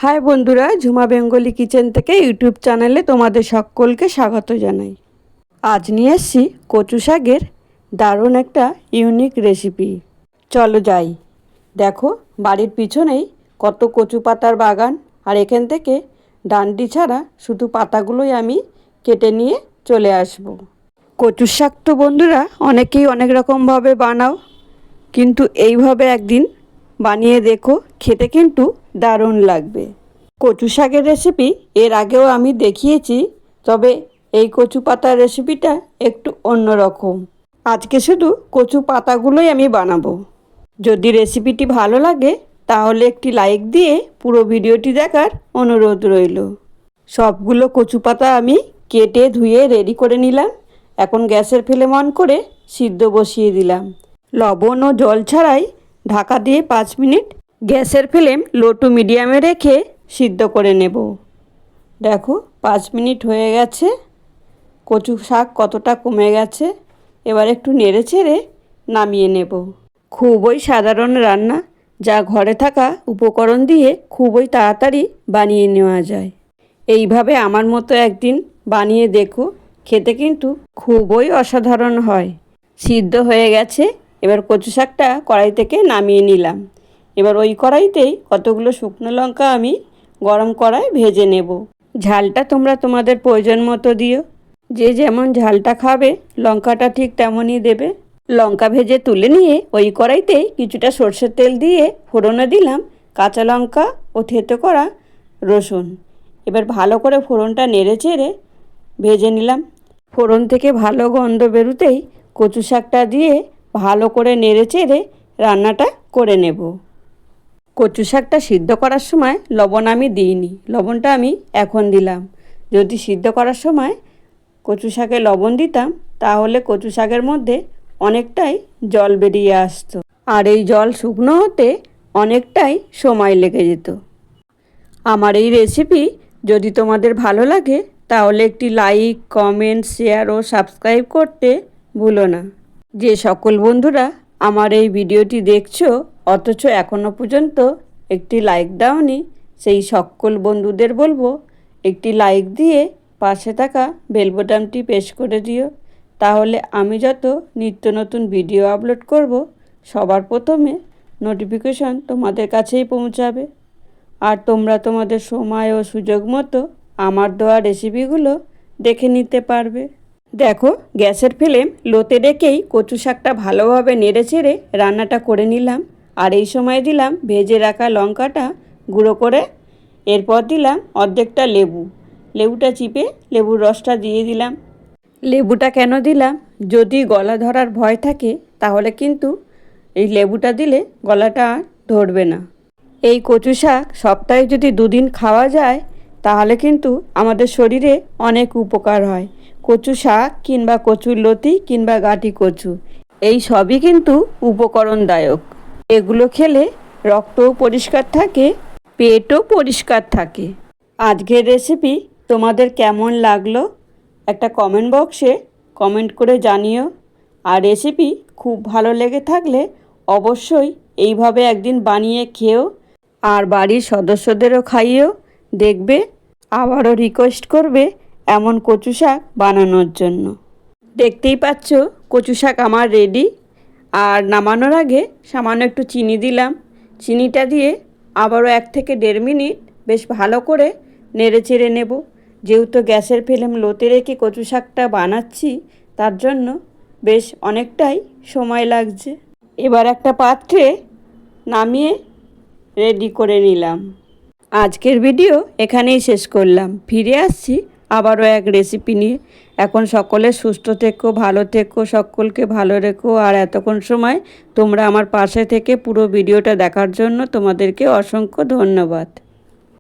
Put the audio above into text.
High বন্ধুরা, Jhuma Bengali kitchen থেকে YouTube চ্যানেলে তোমাদের সকলকে স্বাগত জানাই। আজ নিয়ে এসেছি কচু শাকের দারুণ একটা ইউনিক রেসিপি। চলো যাই। দেখো, বাড়ির পিছনেই কত কচু পাতার বাগান, আর এখান থেকে ডান্ডি ছাড়া শুধু পাতাগুলোই আমি কেটে নিয়ে চলে আসব। কচুর শাক তো বন্ধুরা অনেকেই অনেক রকমভাবে বানাও, কিন্তু এইভাবে একদিন বানিয়ে দেখো, খেতে কিন্তু দারুণ লাগবে। কচু শাকের রেসিপি এর আগেও আমি দেখিয়েছি, তবে এই কচু পাতার রেসিপিটা একটু অন্যরকম। আজকে শুধু কচু পাতাগুলোই আমি বানাবো। যদি রেসিপিটি ভালো লাগে তাহলে একটি লাইক দিয়ে পুরো ভিডিওটি দেখার অনুরোধ রইল। সবগুলো কচু পাতা আমি কেটে ধুয়ে রেডি করে নিলাম। এখন গ্যাসের ফ্লেম অন করে সিদ্ধ বসিয়ে দিলাম। লবণ ও জল ছাড়াই ঢাকা দিয়ে 5 মিনিট গ্যাসের ফ্লেম লো টু মিডিয়ামে রেখে সিদ্ধ করে নেব। দেখো, 5 মিনিট হয়ে গেছে। কচু শাক কতটা কমে গেছে। এবার একটু নেড়ে ছেড়ে নামিয়ে নেব। খুবই সাধারণ রান্না, যা ঘরে থাকা উপকরণ দিয়ে খুবই তাড়াতাড়ি বানিয়ে নেওয়া যায়। এইভাবে আমার মতো একদিন বানিয়ে দেখো, খেতে কিন্তু খুবই অসাধারণ হয়। সিদ্ধ হয়ে গেছে। এবার কচু শাকটা কড়াই থেকে নামিয়ে নিলাম। এবার ওই কড়াইতেই কতগুলো শুকনো লঙ্কা আমি গরম কড়াই ভেজে নেব। ঝালটা তোমরা তোমাদের প্রয়োজন মতো দিও। যে যেমন ঝালটা খাবে লঙ্কাটা ঠিক তেমনই দেবে। লঙ্কা ভেজে তুলে নিয়ে ওই কড়াইতেই কিছুটা সরষের তেল দিয়ে ফোড়নে দিলাম কাঁচা লঙ্কা ও থেতো করা রসুন। এবার ভালো করে ফোড়নটা নেড়ে চেড়ে ভেজে নিলাম। ফোড়ন থেকে ভালো গন্ধ বেরোতেই কচু শাকটা দিয়ে ভালো করে নেড়ে চেড়ে রান্নাটা করে নেব। কচু শাকটা সিদ্ধ করার সময় লবণ আমি দিইনি, লবণটা আমি এখন দিলাম। যদি সিদ্ধ করার সময় কচু শাকে লবণ দিতাম তাহলে কচু শাকের মধ্যে অনেকটাই জল বেরিয়ে আসতো, আর এই জল শুকনো হতে অনেকটাই সময় লেগে যেত। আমার এই রেসিপি যদি তোমাদের ভালো লাগে তাহলে একটি লাইক, কমেন্ট, শেয়ার ও সাবস্ক্রাইব করতে ভুলো না। যে সকল বন্ধুরা আমার এই ভিডিওটি দেখছো অথচ এখনও পর্যন্ত একটি লাইক দাওনি, সেই সকল বন্ধুদের বলবো একটি লাইক দিয়ে পাশে থাকা বেল বাটনটি প্রেস করে দিও। তাহলে আমি যত নিত্য নতুন ভিডিও আপলোড করব সবার প্রথমে নোটিফিকেশন তোমাদের কাছেই পৌঁছাবে, আর তোমরা তোমাদের সময় ও সুযোগ মতো আমার দেওয়া রেসিপিগুলো দেখে নিতে পারবে। দেখো, গ্যাসের ফ্লেম লোতে রেখেই কচু শাকটা ভালোভাবে নেড়ে ছেড়ে রান্নাটা করে নিলাম। আর এই সময় দিলাম ভেজে রাখা লঙ্কাটা গুঁড়ো করে। এরপর দিলাম অর্ধেকটা লেবু। লেবুটা চিপে লেবুর রসটা দিয়ে দিলাম। লেবুটা কেন দিলাম, যদি গলা ধরার ভয় থাকে তাহলে কিন্তু এই লেবুটা দিলে গলাটা আর ধরবে না। এই কচু শাক সপ্তাহে যদি 2 দিন খাওয়া যায় তাহলে কিন্তু আমাদের শরীরে অনেক উপকার হয়। কচু শাক কিংবা কচুর লতি কিংবা গাঁটি কচু, এই সবই কিন্তু উপকরণদায়ক। এগুলো খেলে রক্তও পরিষ্কার থাকে, পেটও পরিষ্কার থাকে। আজকের রেসিপি তোমাদের কেমন লাগলো একটা কমেন্ট বক্সে কমেন্ট করে জানিও। আর রেসিপি খুব ভালো লেগে থাকলে অবশ্যই এইভাবে একদিন বানিয়ে খেও, আর বাড়ির সদস্যদেরও খাইও। দেখবে আবারও রিকোয়েস্ট করবে এমন কচু শাক বানানোর জন্য। দেখতেই পাচ্ছ কচু শাক আমার রেডি। আর নামানোর আগে সামান্য একটু চিনি দিলাম। চিনিটা দিয়ে আবারও 1 থেকে 1.5 মিনিট বেশ ভালো করে নেড়ে চেড়ে নেব। যেহেতু গ্যাসের ফ্লেম লোতে রেখে কচু শাকটা বানাচ্ছি তার জন্য বেশ অনেকটাই সময় লাগছে। এবার একটা পাত্রে নামিয়ে রেডি করে নিলাম। আজকের ভিডিও এখানেই শেষ করলাম। ফিরে আসছি আবারও এক রেসিপি নিয়ে। এখন সকলে সুস্থ থেকো, ভালো থেকো, সকলকে ভালো রেখো। আর এতক্ষণ সময় তোমরা আমার পাশে থেকে পুরো ভিডিওটা দেখার জন্য তোমাদেরকে অসংখ্য ধন্যবাদ।